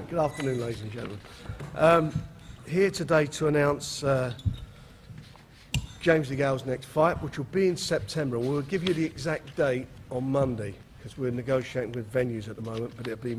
Good afternoon, ladies and gentlemen. Here today to announce James DeGale's next fight, which will be in September. And we'll give you the exact date on Monday, because we're negotiating with venues at the moment, but it'll be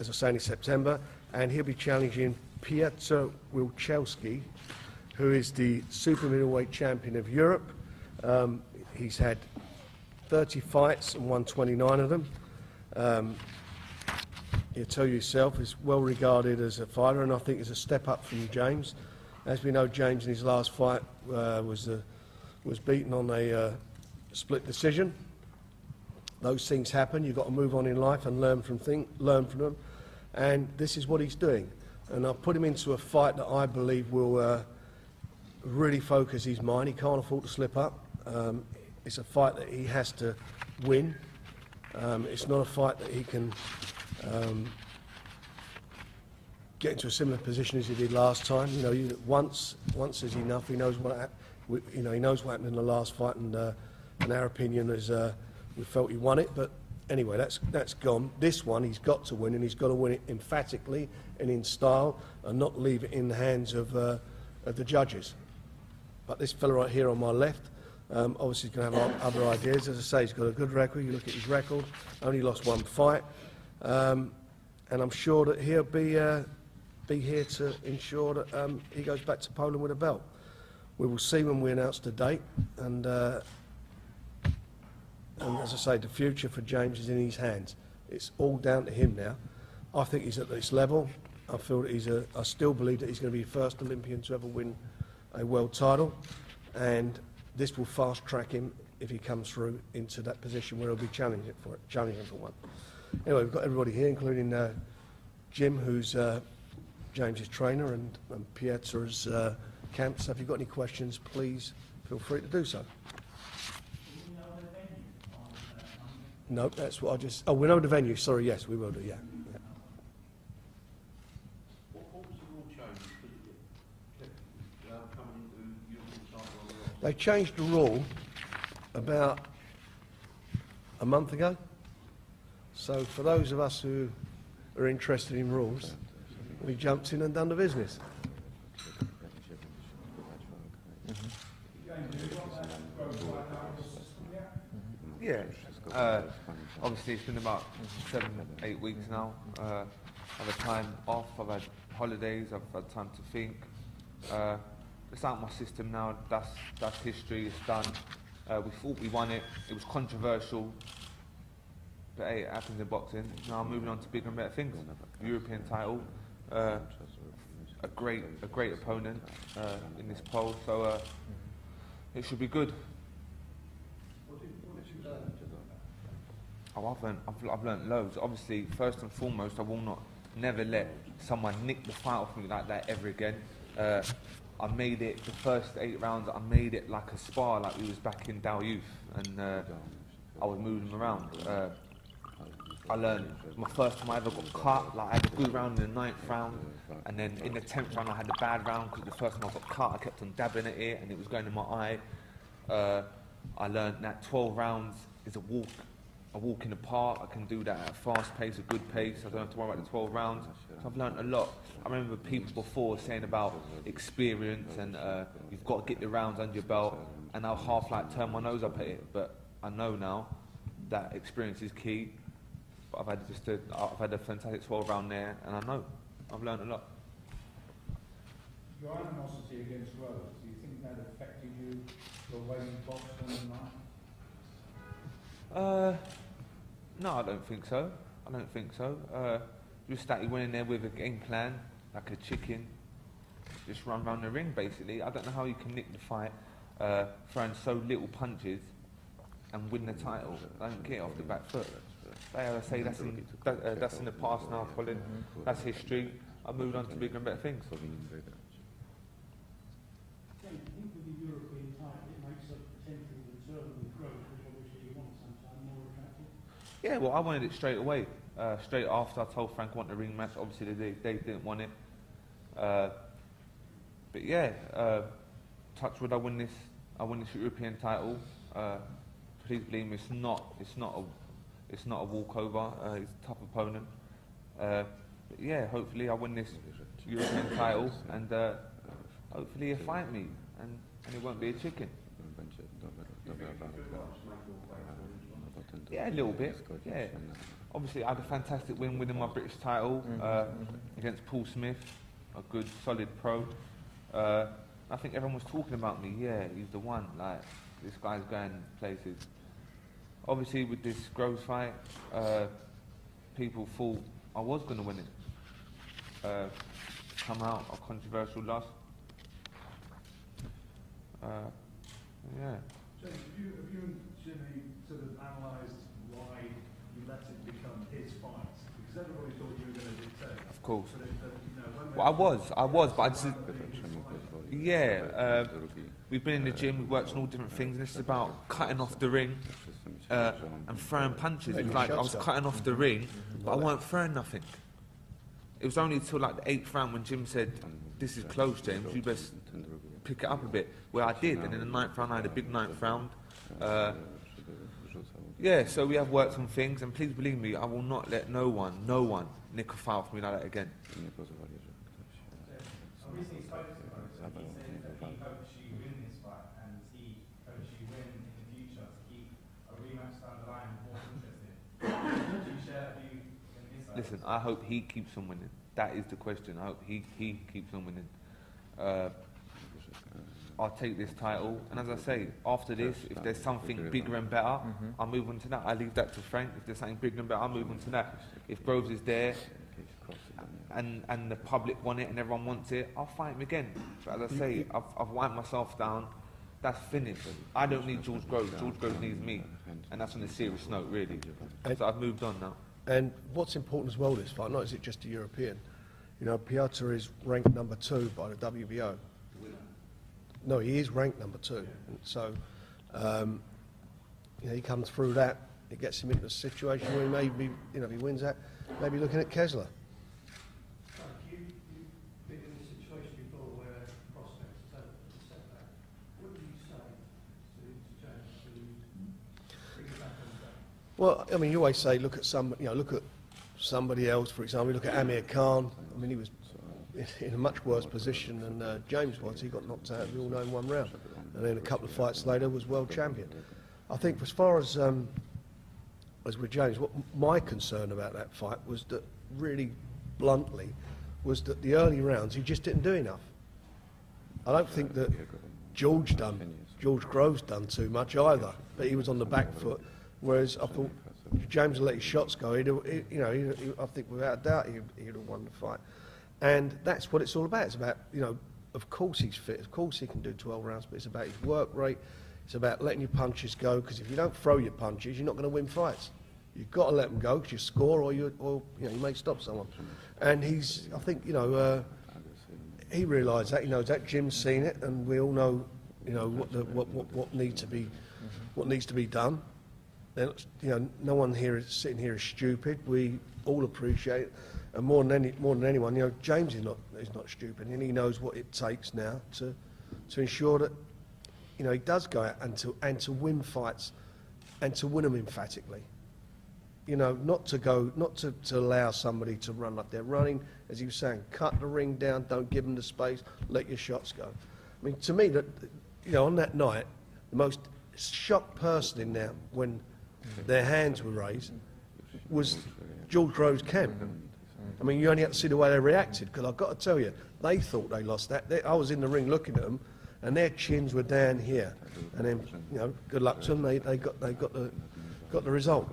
as I say, in September. And he'll be challenging Piotr Wilczewski, who is the super middleweight champion of Europe. He's had 30 fights and won 29 of them. He'll tell you yourself, he's well regarded as a fighter, and I think it's a step up from James. As we know, James in his last fight was beaten on a split decision. Those things happen. You've got to move on in life and learn from them. And this is what he's doing. And I've put him into a fight that I believe will really focus his mind. He can't afford to slip up. It's a fight that he has to win. It's not a fight that he can get into a similar position as he did last time. You know, once is enough. He knows what he knows what happened in the last fight, and our opinion is we felt he won it. But anyway, that's gone. This one he's got to win, and he's got to win it emphatically and in style, and not leave it in the hands of the judges. But this fella right here on my left, obviously he's going to have other ideas. As I say, he's got a good record. You look at his record, only lost one fight. And I'm sure that he'll be here to ensure that he goes back to Poland with a belt. We will see when we announce the date, and as I say, the future for James is in his hands. It's all down to him now. I think he's at this level. I feel that I still believe that he's going to be the first Olympian to ever win a world title, and this will fast track him if he comes through into that position where he'll be challenging for one. Anyway, we've got everybody here, including Jim, who's James's trainer, and Pietr's camp. So if you've got any questions, please feel free to do so. No, that's what I just... Oh, we know the venue. Sorry, yes, we will do, yeah. They changed the rule about a month ago. So for those of us who are interested in rules, we jumped in and done the business. Yeah, obviously it's been about 7-8 weeks now. I've had time off, I've had holidays, I've had time to think. It's out of my system now. That's history. It's done. We thought we won it. It was controversial, but hey, it happens in boxing. Now I'm moving on to bigger and better things. European title, a great opponent in this poll. So it should be good. Oh, I've learned loads. Obviously, first and foremost, I will never let someone nick the fight off me like that ever again. I made it, the first 8 rounds, I made it like a spar, like we was back in Dow Youth, and I was moving them around. I learned, my first time I ever got cut, like I had a good round in the 9th round, and then in the 10th round I had a bad round, because the first time I got cut, I kept on dabbing at it, and it was going in my eye. I learned that 12 rounds is a walk in the park. I can do that at a fast pace, a good pace. I don't have to worry about the 12 rounds. So I've learned a lot. I remember people before saying about experience and you've got to get the rounds under your belt, and I'll half like turn my nose up at it. But I know now that experience is key. But I've had a fantastic 12 round there, and I know I've learned a lot. Your animosity against Rose, do you think that affected you, your way you boxed on the night? No, I don't think so. Just started went in there with a game plan, like a chicken, just run around the ring basically. I don't know how you can nick the fight, throwing so little punches and win the title. I don't get it off the back foot. As I say, that's in the past now, Colin. That's history. I moved on to bigger and better things. Yeah, well, I wanted it straight away. Straight after I told Frank I want the ring match, obviously they didn't want it. But yeah, touch wood, I win this European title. Please believe me, it's not it's not a walkover. He's a tough opponent. But yeah, hopefully I win this European title, and hopefully he'll fight me, and it won't be a chicken. Yeah, a little bit. Yeah. Obviously, I had a fantastic win winning my British title against Paul Smith, a good, solid pro. I think everyone was talking about me. Yeah, he's the one. Like, this guy's going places. Obviously, with this Groves fight, people thought I was going to win it. Come out a controversial loss. Yeah. James, have you and Jimmy sort of analysed why you let it become his fight? Because everybody thought you were going to dictate. Of course. But you know, when Well, I was, but I just... Yeah, we've been in the gym, we've worked on all different things, and this is about cutting off the ring and throwing punches. It was like I was cutting off the ring, but I weren't throwing nothing. It was only until like the 8th round when Jim said, "This is close, James, you best pick it up a bit," where I did, and in the 9th round I had a big 9th round. Yeah, so we have worked on things, and please believe me, I will not let no one nick a foul for me like that again. I recently spoke to him, and he said that he hopes you win this fight, and he hopes you win in the future to keep a rematch down the line more interesting. Do you share that view in his side? Listen, I hope he keeps on winning. That is the question. I hope he keeps on winning. I'll take this title, and as I say, after this, if there's something bigger and better, I'll move on to that. I leave that to Frank. If there's something bigger and better, I'll move on to that. If Groves is there, and the public want it and everyone wants it, I'll fight him again. But as I say, I've wiped myself down. That's finished. I don't need George Groves. George Groves needs me, and that's on a serious note, really. So I've moved on now. And what's important as well this fight, not is it just a European. You know, Piotr is ranked number 2 by the WBO. No, he is ranked number 2. And so, you know, he comes through that. It gets him into a situation where he may be, you know, if he wins that, maybe looking at Kessler. You've been in a situation before where prospects take a setback. What do you say to James to bring it back on track? Well, I mean, you always say look at somebody else. For example, look at Amir Khan. I mean, he was in a much worse position than James was. He got knocked out, we all know, in 1 round, and then a couple of fights later was world champion. I think as far as with James, what my concern about that fight was that, really bluntly, was that the early rounds he just didn't do enough. I don't think that George Groves done too much either, but he was on the back foot. Whereas I thought James would let his shots go. I think without a doubt he'd have won the fight. And that's what it's all about. It's about, you know, of course he's fit, of course he can do 12 rounds, but it's about his work rate, it's about letting your punches go, because if you don't throw your punches, you're not going to win fights. You've got to let them go, because you score or you may stop someone. And I think, you know, he realised that, he knows that, Jim's seen it, and we all know, you know, what needs to be done. And, you know, no one here is sitting here is stupid. We all appreciate it. And more than anyone, you know, James is not stupid, and he knows what it takes now to ensure that, you know, he does go out and to win fights, and to win them emphatically. You know, not to allow somebody to run like they're running, as he was saying, cut the ring down, don't give them the space, let your shots go. I mean, to me, that, you know, on that night, the most shocked person in there when their hands were raised was George Groves' camp. I mean, you only had to see the way they reacted, because I've got to tell you, they thought they lost that. I was in the ring looking at them, and their chins were down here. And then, you know, good luck to them, they got the result.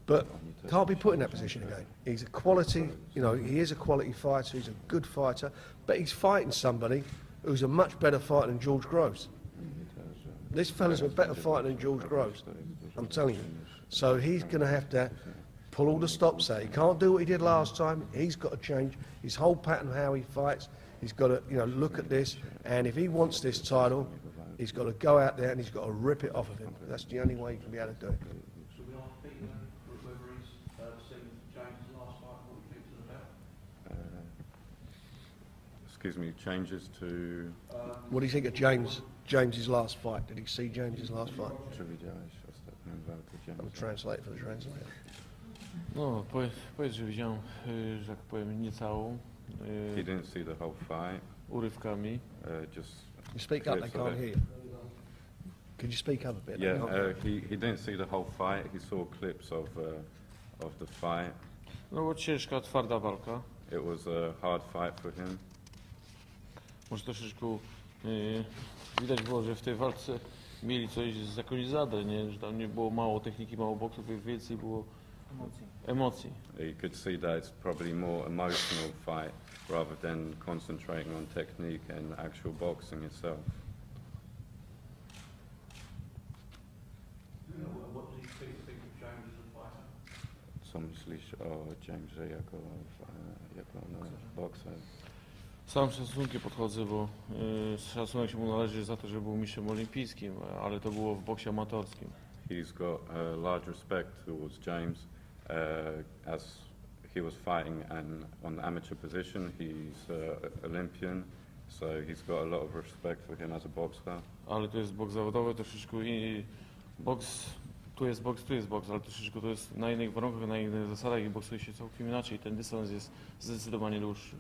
But can't be put in that position again. He's a quality, you know, he is a quality fighter, he's a good fighter, but he's fighting somebody who's a much better fighter than George Groves. This fella's a better fighter than George Groves, I'm telling you. So he's going to have to pull all the stops out. He can't do what he did last time. He's got to change his whole pattern of how he fights. He's got to, you know, look at this, and if he wants this title, he's got to go out there and he's got to rip it off of him. That's the only way he can be able to do it. So we asked Peter whether he's seen James' last fight, what he thinks of that. Excuse me, changes to... What do you think of James's last fight? Did he see James's last fight? swoją walkę I'm a Jamesa. translator for the translator. No, powiedz, że widziałem, że tak powiem, niecałą, He didn't see the whole fight, urywkami. just You speak up, they clips of can't it. hear you. Could you speak up a bit? Yeah, he didn't see the whole fight. He saw clips of the fight. No bo ciężka, twarda walka. It was a hard fight for him. Może troszeczkę widać było, że w tej walce mieli coś z jakąś zadę, nie? Że tam nie było mało techniki, mało boksu, więcej było emocji. You could see that it's probably more emotional fight rather than concentrating on technique and actual boxing itself. What do you think of James as a fighter? Co myślisz o Jamesie jako bokser? Z całym szacunkiem podchodzę, bo szacunek się mu należy za to, że był mistrzem olimpijskim, ale to było w boksie amatorskim. He's got large respect towards James, as he was fighting on the amateur position. He's Olympian, so he's got a lot of respect for him as a boxer. Ale to jest boks zawodowy, troszeczkę boks, tu jest boks, ale troszeczkę to jest na innych warunkach, na innych zasadach i boksuje się całkiem inaczej. Ten dystans jest zdecydowanie dłuższy.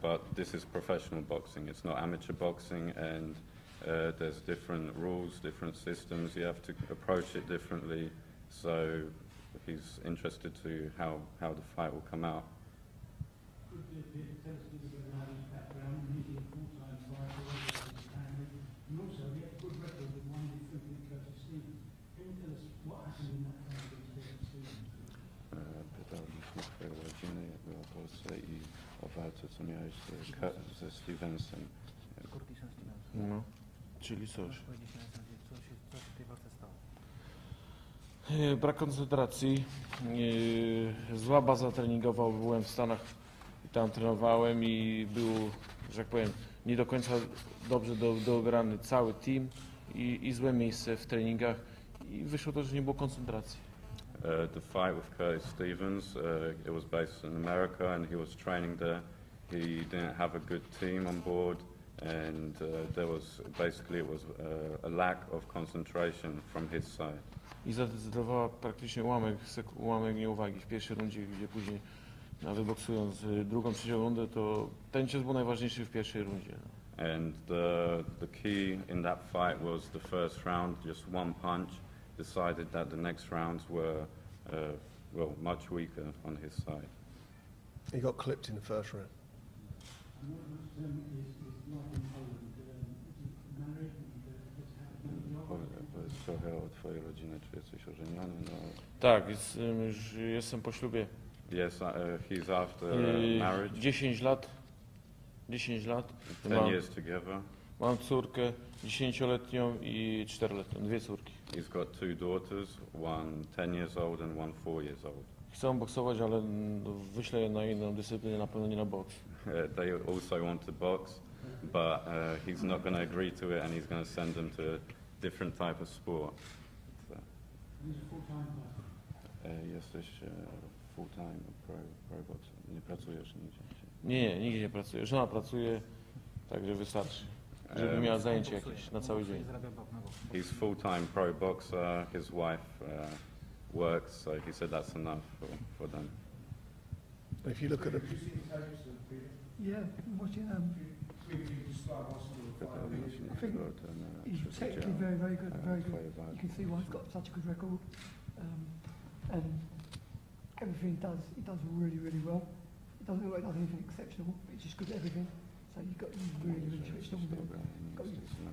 But this is professional boxing. It's not amateur boxing, and there's different rules, different systems. You have to approach it differently. So he's interested to how the fight will come out. Could you tell us a little bit about his background? He's a full-time fighter, his family, and also he had a good record with one different versus Stevens. Can you tell us what happened in that fight against Stevens? Pytaliśmy twojej rodziny, jak była w Polsce i o walce, co miałeś ze Stevensem. No, czyli coś. Co się w tej walce stało? Brak koncentracji, zła baza treningowa, byłem w Stanach i tam trenowałem i był, że tak powiem, nie do końca dobrze dograny cały team i złe miejsce w treningach i wyszło to, że nie było koncentracji. The fight with Curtis Stevens, it was based in America and he was training there. He didn't have a good team on board and there was basically it was a lack of concentration from his side. I zadecydowała praktycznie ułamek nieuwagi w pierwszej rundzie, gdzie później nawet boksując drugą, trzecią rundę, to ten cios był najważniejszy w pierwszej rundzie. And the key in that fight was the first round, just one punch, decided that the next rounds were much weaker on his side. He got clipped in the first round. And what was his life in Poland? Is he married? Powiedz trochę o twojej rodzinie, czy jesteś ożeniony? No, Tak, już jestem po ślubie. yes, he's after marriage, 10 lat. 10 lat. 10 years together. Mam córkę 10-letnią i 4-letnią, dwie córki. He's got two daughters, one 10 years old and one 4 years old. Chcą boksować, ale wyślę je na inną dyscyplinę, na pewno nie na boks. They also want to box, but he's not going to agree to it and he's going to send them to a different type of sport. So, He's a full-time fighter. jesteś full-time pro boxer, nie pracujesz nigdzie. Nie, nigdzie nie pracuję. Żona pracuje, także wystarczy. Żeby miała zajęcie jakieś na cały dzień. He's full-time pro boxer, his wife works, so he said that's enough for them. But if you look at the, Yeah, watching I think he's technically very, very good, very good. You can see why he's got such a good record, and everything he does really, really well. It doesn't look like he does anything exceptional, but he's just good at everything. So he's really, really switched on with him.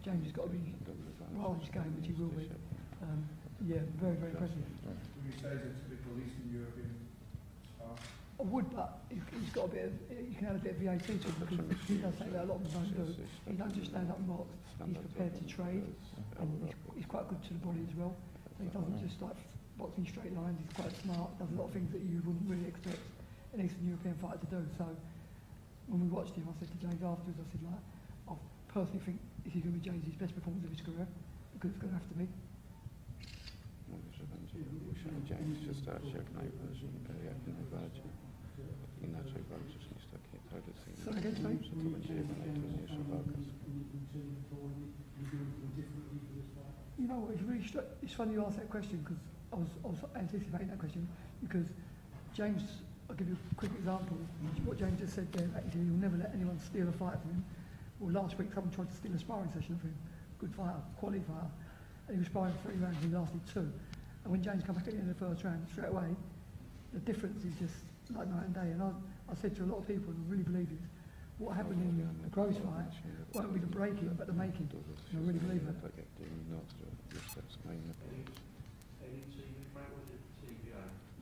James has got to be right on his game, which he will be. Yeah, very, very impressive. Would you say he's a typical Eastern European star? I would, but he's got a bit of, you can add a bit of VAT to him because he does something that a lot of them don't do. He don't just stand up and box, he's prepared to trade, and he's quite good to the body as well. So he doesn't just like boxing straight lines, he's quite smart, does a lot of things that you wouldn't really expect an Eastern European fighter to do. So when we watched him, I said to James afterwards, I said, like, I personally think this is going to be James' best performance of his career, because it's going to have to be. Mówi, że będzie musiał James się stać jak najbardziej. Inaczej walczysz niż takie tradycyjne. Sorry, again, sorry? Że to będzie jego najtrudniejsza walka. you know, it's really it's funny you asked that question because I was anticipating that question because James, I'll give you a quick example. What James just said there, that he'll never let anyone steal a fight from him. Well, last week someone tried to steal a sparring session from him. Good fighter, quality fighter. And he was sparring 3 rounds and he lasted 2. And when James came back at the end of the first round, straight away, the difference is just like night and day. And I said to a lot of people, and I really believe this, what happened in the Groves fight won't be the breaking, but the making. And I really believe that.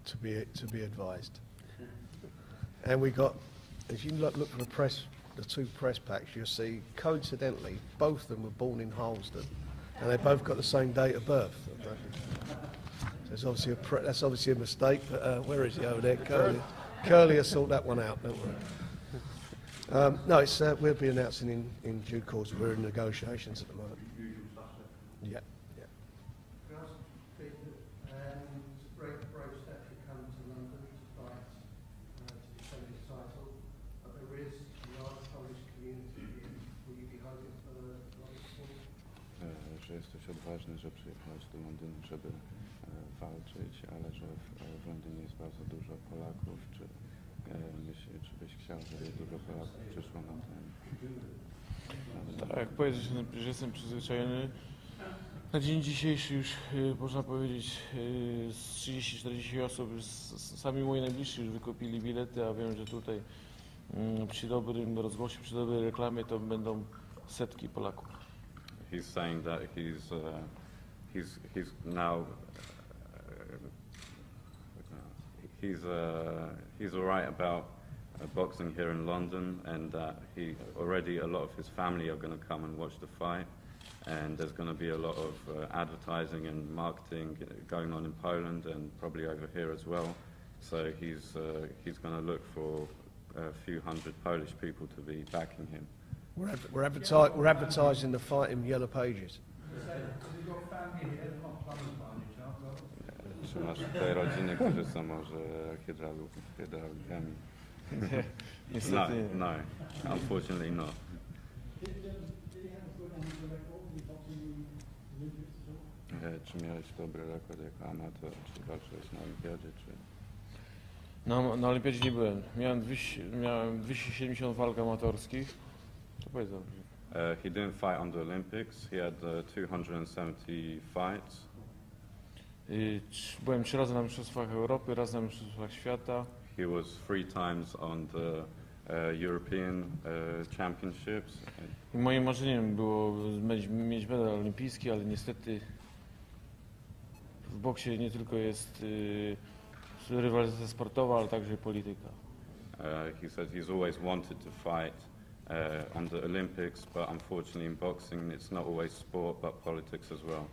To be advised. And we got, if you look for the 2 press packs, you'll see, coincidentally, both of them were born in Harlesden, and they both got the same date of birth. There's obviously that's obviously a mistake, but where is he over there? Curly will sort that one out, don't worry. No, it's, we'll be announcing in due course. We're in negotiations at the moment. Yeah. Can I ask Peter, it's a brave step to come to London to fight, to defend his title, but there is a large Polish community here. Will you be hoping for the Polish support? Że jesteś odważny, że przyjechałeś do Londynu, żeby walczyć, ale że w Londynie jest bardzo dużo Polaków. Czy byś chciał, żeby dużo Polaków przyszło na ten? Tak, jak powiedzieć, że jestem przyzwyczajony. Na dzień dzisiejszy już można powiedzieć z 30-40 osób, już sami moi najbliżsi już wykupili bilety, a wiem, że tutaj przy dobrym rozgłosie, przy dobrej reklamie to będą setki Polaków. He's saying that he's now he's all right about boxing here in London, and that a lot of his family are going to come and watch the fight, and there's going to be a lot of advertising and marketing going on in Poland and probably over here as well. So he's going to look for a few hundred Polish people to be backing him. We're advertising the fight in Yellow Pages. Czy masz tutaj rodziny, którzy są może hydraulikami? Niestety nie. No, unfortunately not. Czy miałeś dobry rekord jako amator, czy walczyłeś na olimpiadzie, czy... Na olimpiadzie nie byłem. Miałem 270 walk amatorskich. Co powiedz dobrze? He didn't fight on the Olympics. He had 270 fights. Byłem 3 razy na Mistrzostwach Europy, raz na Mistrzostwach Świata. He was 3 times on the European Championships. I moim marzeniem było mieć medal olimpijski, ale niestety w boksie nie tylko jest rywalizacja sportowa, ale także polityka. He said he's always wanted to fight on the Olympics, but unfortunately in boxing it's not always sport but politics as well.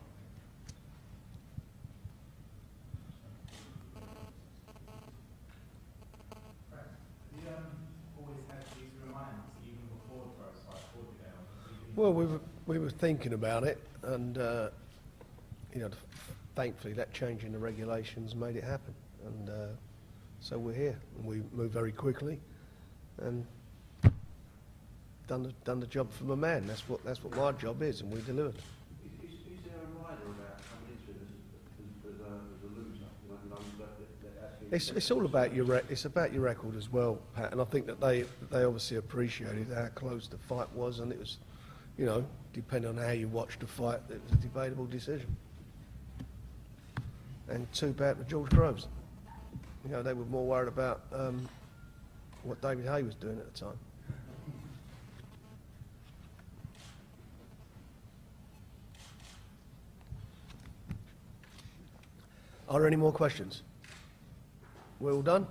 Well, we were thinking about it, and you know, thankfully that change in the regulations made it happen, and so we're here, and we moved very quickly, and done the job for my man. That's what my job is, and we delivered. Is there a rider about coming into it as a loser? It's all about it's about your record as well, Pat, and I think that they obviously appreciated how close the fight was, and it was, you know, depending on how you watched the fight, it was a debatable decision. And too bad for George Groves. You know, they were more worried about what David Hay was doing at the time. Are there any more questions? We're all done?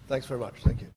Thanks very much. Thank you.